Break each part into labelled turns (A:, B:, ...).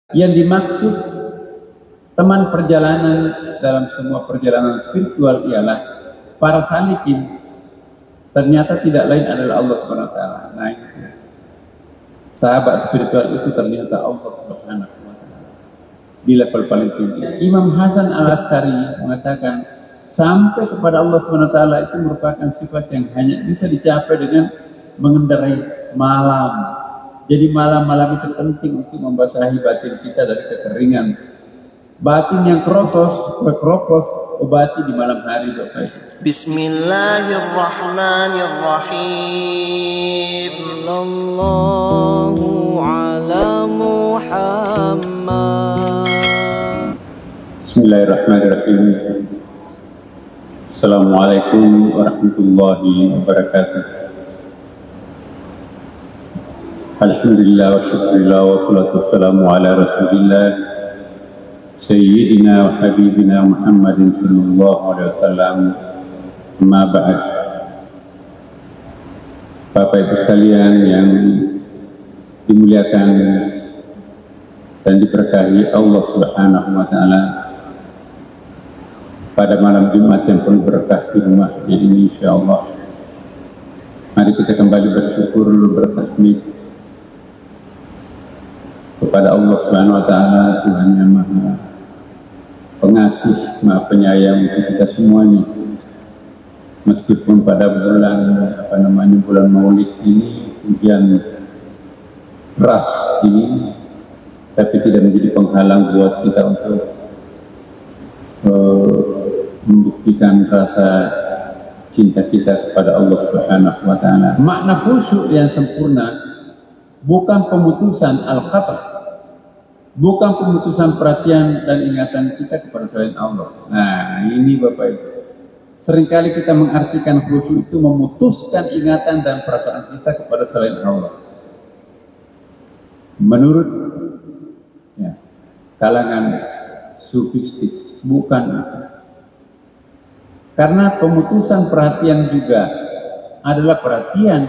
A: Yang dimaksud teman perjalanan dalam semua perjalanan spiritual ialah para salikin. Ternyata tidak lain adalah Allah Subhanahu wa taala. Nah, itu. Sahabat spiritual itu ternyata Allah Subhanahu wa taala. Di level paling tinggi. Imam Hasan Al-Askari mengatakan sampai kepada Allah Subhanahu wa taala itu merupakan sifat yang hanya bisa dicapai dengan mengendarai malam. Jadi malam-malam itu penting untuk membasahi batin kita dari kekeringan. Batin yang keropos, obati di malam hari, Bapak Ibu.
B: Bismillahirrahmanirrahim. Sallallahu ala Muhammad.
A: Bismillahirrahmanirrahim. Assalamualaikum warahmatullahi wabarakatuh. Alhamdulillah wa syukurillah wa salatu wassalamu ala rasulillah Sayyidina wa habibina Muhammadin sallallahu alaihi wasallam. Amma ba'd. Bapak Ibu sekalian yang dimuliakan dan diberkahi Allah Subhanahu wa taala, pada malam Jumat yang penuh berkah di rumah ini insyaallah, mari kita kembali bersyukur, bertasbih kepada Allah Subhanahu wa taala, Tuhan yang Maha Pengasih, Maha Penyayang untuk kita semuanya. Meskipun pada bulan Maulid ini hujan deras ini, tapi tidak menjadi penghalang buat kita untuk membuktikan rasa cinta kita kepada Allah Subhanahu wa taala. Makna khusyuk yang sempurna bukan pemutusan al-qata', bukan pemutusan perhatian dan ingatan kita kepada selain Allah. Nah, ini Bapak Ibu, seringkali kita mengartikan khusyuk itu memutuskan ingatan dan perasaan kita kepada selain Allah. Menurut kalangan sufistik, bukan itu. Karena pemutusan perhatian juga adalah perhatian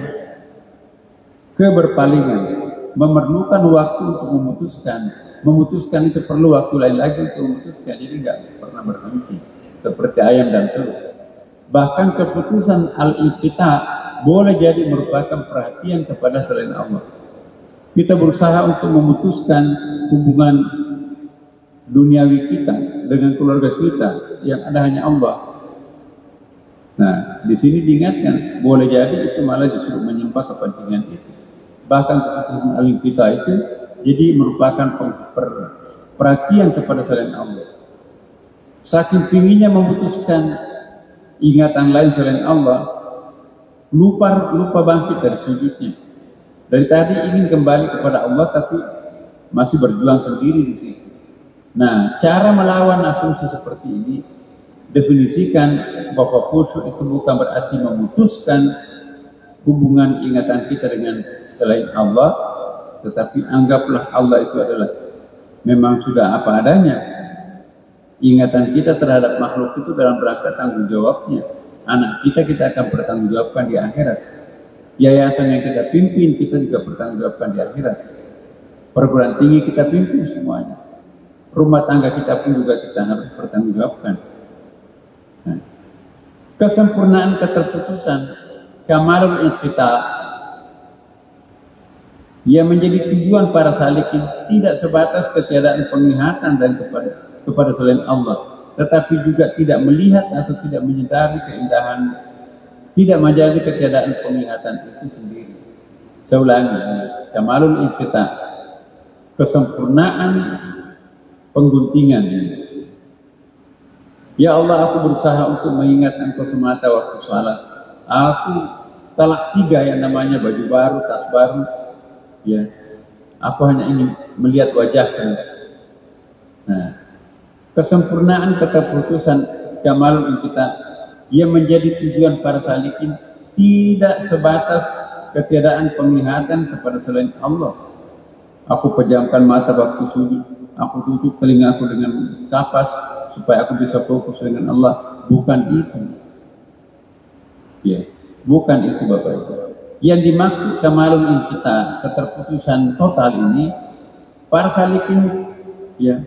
A: keberpalingan, memerlukan waktu untuk memutuskan itu perlu waktu lain lagi untuk memutuskan, jadi nggak pernah berhenti seperti ayam dan telur. Bahkan keputusan al-iqta boleh jadi merupakan perhatian kepada selain Allah. Kita berusaha untuk memutuskan hubungan duniawi kita dengan keluarga kita yang ada hanya Allah. Nah, di sini diingatkan boleh jadi itu malah justru menyembah kepentingan itu. Bahkan keputusan al-iqta itu jadi merupakan perhatian kepada selain Allah. Saking tingginya memutuskan ingatan lain selain Allah, lupa bangkit dari sujudnya. Dari tadi ingin kembali kepada Allah tapi masih berjuang sendiri di situ. Nah, cara melawan asumsi seperti ini, definisikan bahwa khusyuk itu bukan berarti memutuskan hubungan ingatan kita dengan selain Allah, tetapi anggaplah Allah itu adalah memang sudah apa adanya. Ingatan kita terhadap makhluk itu dalam rangka tanggung jawabnya. Anak kita akan bertanggung jawabkan di akhirat. Yayasan yang kita pimpin, kita juga bertanggung jawabkan di akhirat. Perguruan tinggi kita pimpin semuanya. Rumah tangga kita pun juga kita harus bertanggung jawabkan. Nah, kesempurnaan keterputusan, kamalul iqta, yang menjadi tujuan para salikin tidak sebatas ketiadaan penglihatan dan kepada selain Allah, tetapi juga tidak melihat atau tidak menyadari keindahan, tidak menjadi ketiadaan penglihatan itu sendiri. Saya ulangi, kamalul iqta, kesempurnaan pengguntingan. Ya Allah, aku berusaha untuk mengingat Engkau semata waktu salat. Aku talak 3 yang namanya baju baru, tas baru. Ya, aku hanya ingin melihat wajahmu. Nah, kesempurnaan keterputusan kamalul iqta yang menjadi tujuan para salikin tidak sebatas ketiadaan penglihatan kepada selain Allah. Aku pejamkan mata waktu sujud, aku tutup telinga aku dengan kapas supaya aku bisa fokus dengan Allah. Bukan itu. Ya, bukan itu Bapak Ibu. Yang dimaksud kamalul iqta, keterputusan total ini Para salikin, ya,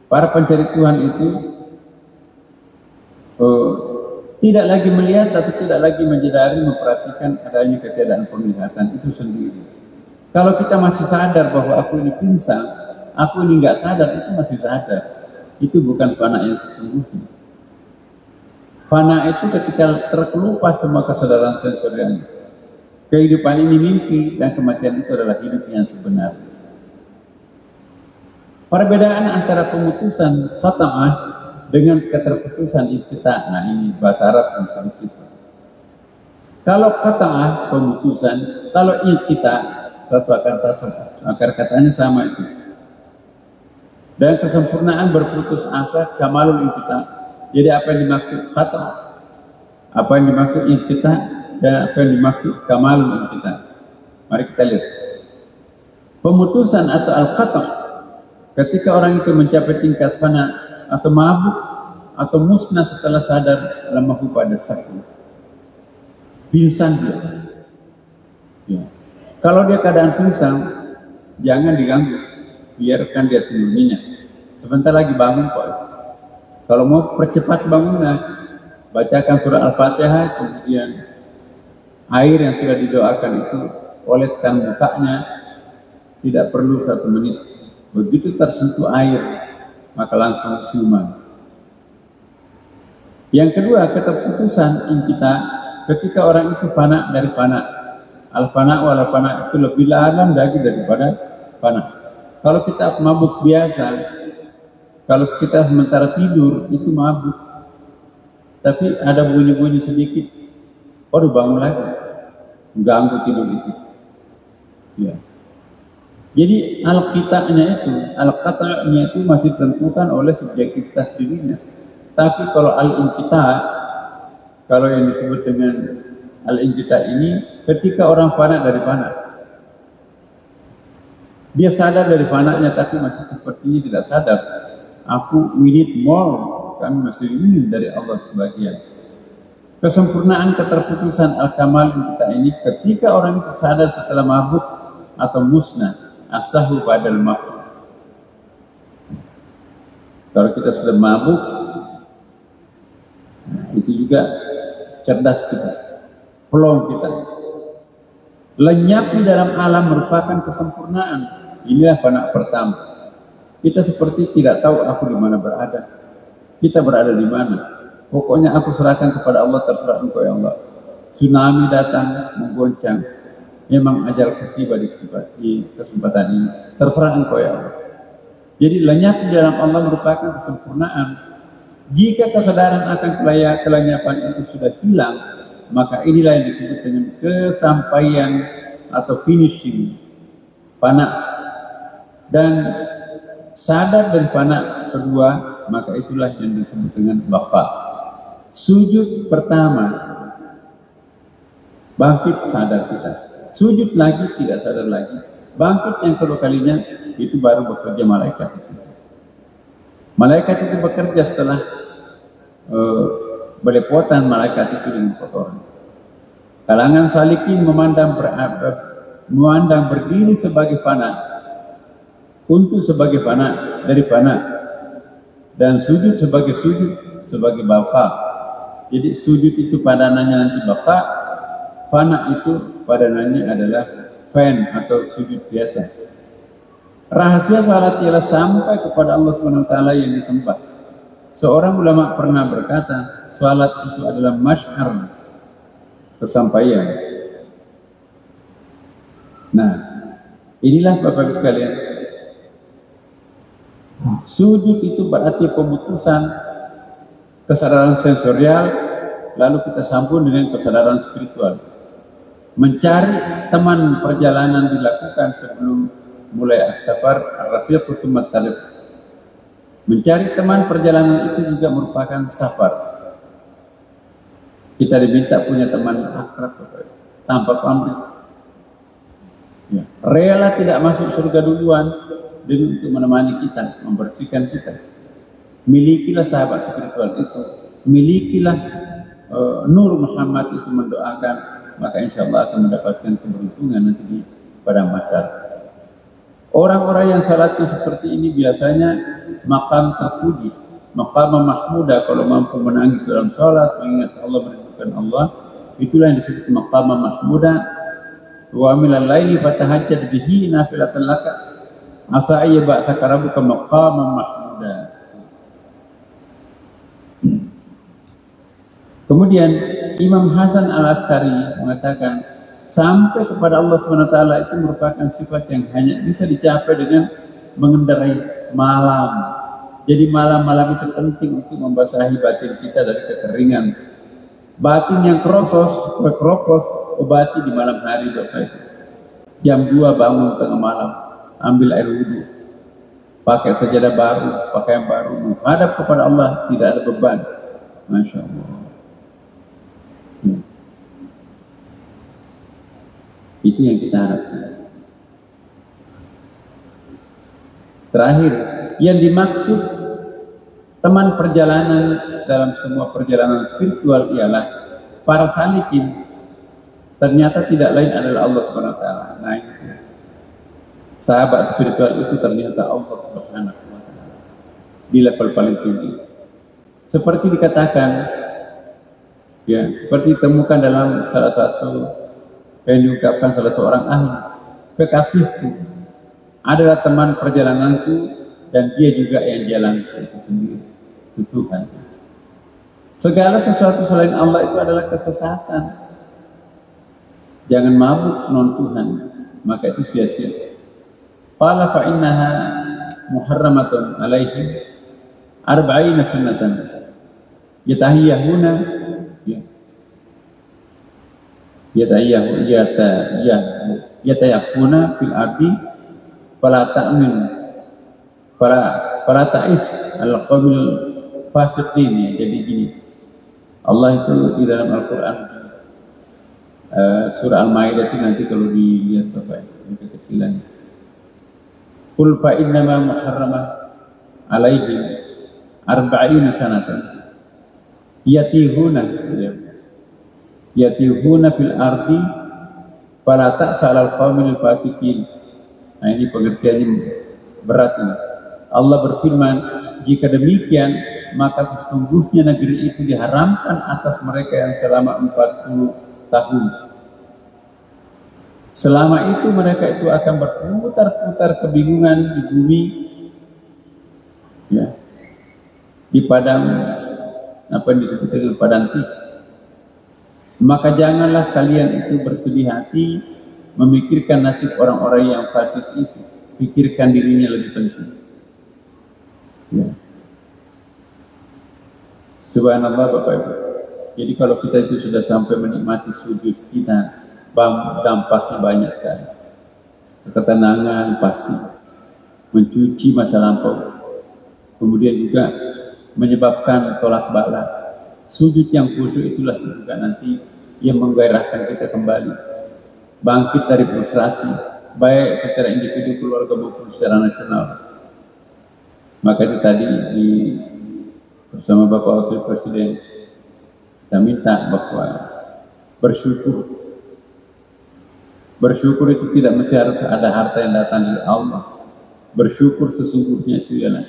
A: para pencari Tuhan itu tidak lagi melihat atau tidak lagi menyadari, memperhatikan adanya ketiadaan penglihatan itu sendiri. Kalau kita masih sadar bahwa aku ini pingsan, aku ini nggak sadar, itu masih sadar. Itu bukan fana yang sesungguhnya. Fana itu ketika terkelupas semua kesadaran sensorial. Kehidupan ini mimpi dan kematian itu adalah hidup yang sebenarnya. Perbedaan antara pemutusan qata'ah dengan keterputusan inqita'. Nah, ini bahasa Arab yang sedikit. Kalau qata'ah pemutusan, kalau inqita' satu akar katanya sama itu. Dan kesempurnaan berputus asa, kamalul inqita'. Jadi apa yang dimaksud qata'ah, apa yang dimaksud inqita', dan apa yang dimaksud kamalul inqita'. Mari kita lihat. Pemutusan atau al-qata' ketika orang itu mencapai tingkat fana atau mabuk atau musnah setelah sadar lemah pada sakit, pingsan dia. Ya. Kalau dia keadaan pingsan, jangan diganggu, biarkan dia tidur nyenyak. Sebentar lagi bangun kok. Kalau mau percepat bangunnya, bacakan surah Al-Fatihah, kemudian air yang sudah didoakan itu oleskan mukanya, tidak perlu 1 menit. Begitu tersentuh air, maka langsung siuman. Yang kedua, keterputusan kita ketika orang itu fana dari fana. Al-fana wal fana itu lebih dalam lagi daripada fana. Kalau kita mabuk biasa, kalau kita sementara tidur itu mabuk, tapi ada bunyi-bunyi sedikit, baru bangun lagi, ganggu tidur itu. Ya. Jadi al-qata'nya itu masih ditentukan oleh subjektivitas dirinya. Tapi kalau al-inqita', kalau yang disebut dengan al-inqita' ini, ketika orang fana dari fana, dia sadar dari fananya, tapi masih sepertinya tidak sadar. We need more. Kami masih ingin dari Allah sebagian. Kesempurnaan keterputusan al-kamal kita ini ketika orang itu sadar setelah mabuk atau musnah, asahu badal mabuk. Kalau kita sudah mabuk, itu juga cerdas kita, pelong kita. Lenyap di dalam alam merupakan kesempurnaan. Inilah fana pertama. Kita seperti tidak tahu aku di mana berada. Kita berada di mana? Pokoknya aku serahkan kepada Allah, terserah Engkau ya Allah. Tsunami datang menggoncang. Memang ajalku tiba di kesempatan ini. Terserah Engkau ya Allah. Jadi lenyap di dalam Allah merupakan kesempurnaan. Jika kesadaran akan kelenyapan itu sudah hilang, maka inilah yang disebut dengan kesampaian atau finishing, fana. Dan sadar dari fana kedua, maka itulah yang disebut dengan baqa. Sujud pertama, bangkit sadar kita. Sujud lagi, tidak sadar lagi. Bangkit yang kedua kalinya, itu baru bekerja malaikat di situ. Malaikat itu bekerja setelah belepotan malaikat itu dengan kotoran. Kalangan salikin memandang berdiri sebagai fana, untuk sebagai fana dari fana, dan sujud sebagai baqa. Jadi sujud itu padanannya nanti baqa, fana itu padanannya adalah fan atau sujud biasa. Rahasia salat ialah sampai kepada Allah SWT yang disembah. Seorang ulama pernah berkata, salat itu adalah masy'ar, kesampaian. Nah, inilah Bapak-Ibu sekalian. Sujud itu berarti pemutusan kesadaran sensorial, lalu kita sambung dengan kesadaran spiritual. Mencari teman perjalanan dilakukan sebelum mulai as-safar ar-rafiq tsumma talib. Mencari teman perjalanan itu juga merupakan safar. Kita diminta punya teman akrab tanpa pamrih. Ya. Rela tidak masuk surga duluan dengan untuk menemani kita, membersihkan kita. Milikilah sahabat spiritual itu, milikilah Nur Muhammad itu mendoakan, maka insya Allah akan mendapatkan keberuntungan nanti pada masa. Orang-orang yang salatnya seperti ini biasanya maqam terpuji, maqam mahmuda. Kalau mampu menangis dalam salat, mengingat Allah, merindukan Allah, itulah yang disebut maqam mahmuda. Wa minal laili fatahajjad bihi nafilatan laka asa ayyabaka rabbuka maqaman mahmuda. Kemudian Imam Hasan Al-Askari mengatakan sampai kepada Allah SWT itu merupakan sifat yang hanya bisa dicapai dengan mengendarai malam. Jadi malam-malam itu penting untuk membasahi batin kita dari kekeringan. Batin yang keropos obati di malam hari, Bapak Ibu. Jam 2 bangun tengah malam, ambil air wudhu, pakai sajadah baru, pakaian baru, menghadap kepada Allah, tidak ada beban. Masya Allah. Itu yang kita harapkan. Terakhir, yang dimaksud teman perjalanan dalam semua perjalanan spiritual ialah para salikin. Ternyata tidak lain adalah Allah Subhanahu wa taala. Nah, itu. Sahabat spiritual itu ternyata Allah Subhanahu wa taala di level paling tinggi. Seperti dikatakan, ya, seperti ditemukan dalam salah satu yang diungkapkan salah seorang ahli, kekasihku adalah teman perjalananku dan dia juga yang jalanku itu sendiri, itu Tuhan. Segala sesuatu selain Allah itu adalah kesesatan. Jangan mabuk non Tuhan, maka itu sia-sia. Qala fa innaha muharramatun alaihim arba'ina sunnatan yatahiyyahuna yatayaqquna fil ardi fala ta'min fala ta'is al-qawmil fasiqin. Jadi gini, Allah itu di dalam Al-Quran surah Al-Maidah itu nanti kalau dilihat Bapak ini kekecilannya, qul fa innama muharrama alaihim arba'ina sanatan yatihuna fil ardi fala ta'sal al-qawmil fasiqin. Nah, ini pengertiannya berat ini. Allah berfirman, jika demikian maka sesungguhnya negeri itu diharamkan atas mereka yang selama 40 tahun. Selama itu mereka itu akan berputar-putar kebingungan di bumi, ya, di padang apa yang disebut dengan padang tih. Maka janganlah kalian itu bersedih hati memikirkan nasib orang-orang yang fasik itu. Pikirkan dirinya lebih penting. Ya. Subhanallah Bapak Ibu. Jadi kalau kita itu sudah sampai menikmati sujud kita, dampaknya banyak sekali. Ketenangan pasti, mencuci masa lampau, kemudian juga menyebabkan tolak bala. Sujud yang khusyuk itulah juga nanti yang menggairahkan kita kembali, bangkit dari frustrasi, baik secara individu, keluarga maupun secara nasional. Maka itu tadi bersama Bapak Wakil Presiden, kita minta bahwa bersyukur itu tidak mesti harus ada harta yang datang dari Allah. Bersyukur sesungguhnya itu ialah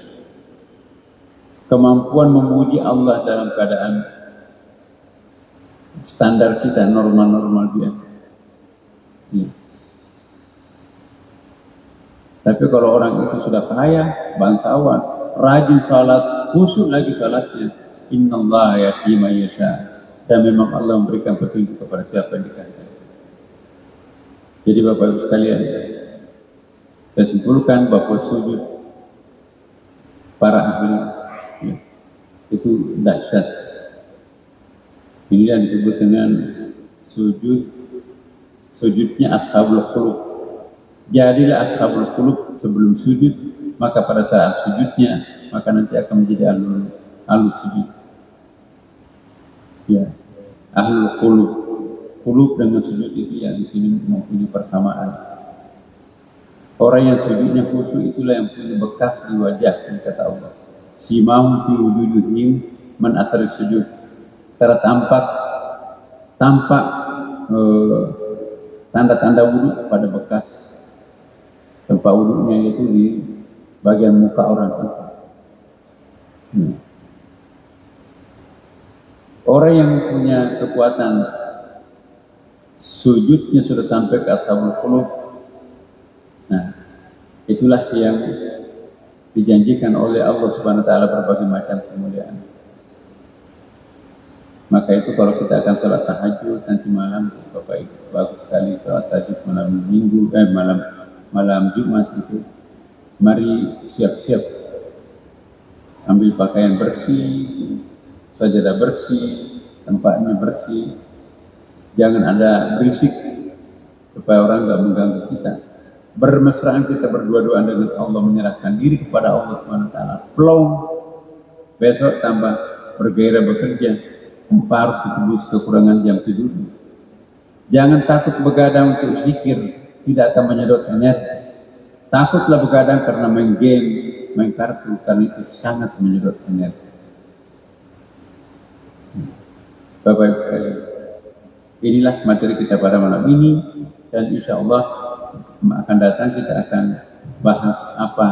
A: kemampuan memuji Allah dalam keadaan standar kita normal-normal biasa. Ya. Tapi kalau orang itu sudah kaya, bangsawan, rajin salat, khusyuk lagi salatnya, innallaha yahdi man yasha, dan memang Allah memberikan petunjuk kepada siapa yang dikehendaki. Jadi Bapak Ibu sekalian, saya simpulkan bahwa sujud para ahli, ya, itu dahsyat. Ini yang disebut dengan sujudnya ashabul qulub. Jadilah ashabul qulub sebelum sujud, maka pada saat sujudnya maka nanti akan menjadi ahlul sujud. Ya, ahlul qulub. Qulub dengan sujud itu yang di sini mempunyai persamaan. Orang yang sujudnya khusyuk itulah yang punya bekas di wajah, kata Allah. Simahum fi wujuhihim man asar sujud. Tampak tanda-tanda wudhu pada bekas tempat wudhunya itu di bagian muka orang itu. Orang yang punya kekuatan sujudnya sudah sampai ke ashabul qulub, nah itulah yang dijanjikan oleh Allah Subhanahu wa taala berbagai macam kemuliaan. Maka itu kalau kita akan sholat tahajud nanti malam, Bapak Ibu, bagus sekali sholat tahajud malam Minggu, malam Jumat itu, mari siap-siap ambil pakaian bersih, sajadah bersih, tempatnya bersih, jangan ada berisik supaya orang nggak mengganggu kita. Bermesraan kita berdua-duaan dengan Allah, menyerahkan diri kepada Allah Subhanahu wa taala. Plong, besok tambah bergairah bekerja, tanpa harus ditebus kekurangan jam tidur. Jangan takut begadang untuk zikir, tidak akan menyedot energi. Takutlah begadang karena main game, main kartu, karena itu sangat menyedot energi. Bapak Ibu sekalian, inilah materi kita pada malam ini, dan insya Allah akan datang kita akan bahas apa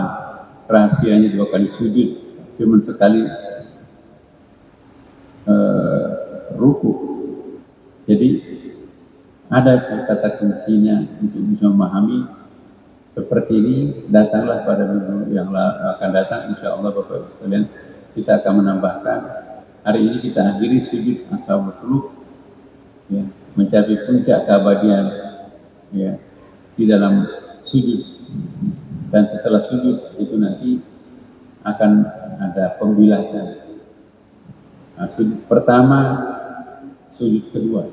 A: rahasianya 2 kali sujud, cuma sekali ruku. Jadi ada kata kuncinya untuk bisa memahami seperti ini. Datanglah pada minggu yang akan datang, insya Allah Bapak Ibu sekalian, kita akan menambahkan. Hari ini kita akhiri sujud ashabul qulub, ya, mencapai puncak keabadian, ya, di dalam sujud. Dan setelah sujud itu nanti akan ada pembilasan. Nah, sujud pertama, sujud kedua.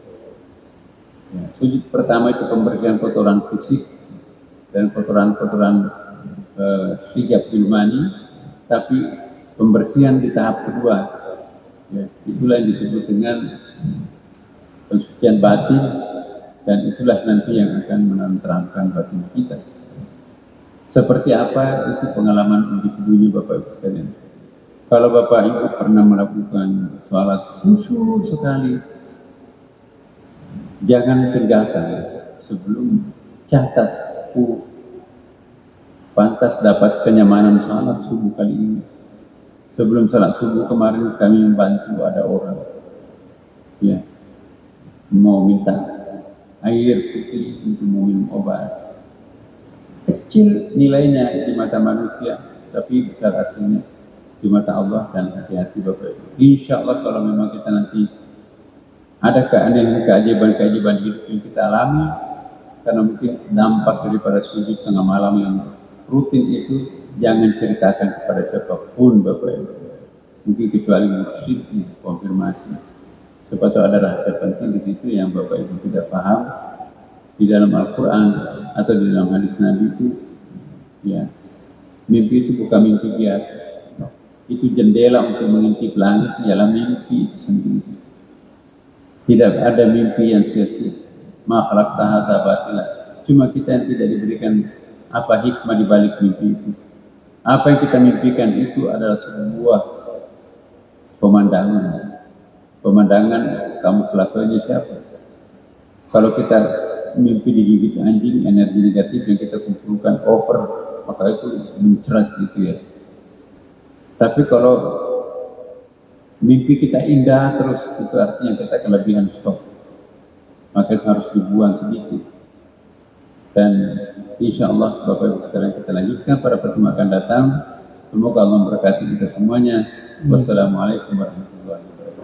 A: Ya, sujud pertama itu pembersihan kotoran fisik dan kotoran-kotoran hijab ilmani, tapi pembersihan di tahap kedua, ya, itulah yang disebut dengan pensucian batin, dan itulah nanti yang akan menenteramkan batin kita. Seperti apa itu pengalaman individunya Bapak Ibu sekalian. Kalau Bapak Ibu pernah melakukan sholat khusyuk sekali, jangan tinggalkan sebelum catat, pantas dapat kenyamanan sholat subuh kali ini. Sebelum sholat subuh kemarin kami membantu ada orang, ya, mau minta air putih untuk mau minum obat. Kecil nilainya di mata manusia, tapi besar artinya di mata Allah. Dan hati-hati Bapak Ibu. Insya Allah kalau memang kita nanti ada keanehan, keajaiban hidup yang kita alami, karena mungkin dampak daripada sujud tengah malam yang rutin itu, jangan ceritakan kepada siapapun Bapak Ibu. Mungkin kecuali mursyid konfirmasi. Sebab ada rahasia penting di situ yang Bapak Ibu tidak paham di dalam Al-Quran atau di dalam hadis Nabi itu, ya, mimpi itu bukan mimpi biasa. Itu jendela untuk mengintip langit, ialah mimpi itu sendiri. Tidak ada mimpi yang sia-sia. Ma khalaqta hadza batila. Cuma kita yang tidak diberikan apa hikmah di balik mimpi itu. Apa yang kita mimpikan itu adalah sebuah pemandangan. Pemandangan kamuflasenya siapa? Kalau kita mimpi digigit anjing, energi negatif yang kita kumpulkan over, maka itu mencerat gitu ya. Tapi kalau mimpi kita indah terus, itu artinya kita kelebihan stok, maka harus dibuang sedikit. Dan insya Allah Bapak Ibu sekalian, kita lanjutkan pada pertemuan akan datang. Semoga Allah memberkati kita semuanya. Wassalamualaikum warahmatullahi wabarakatuh.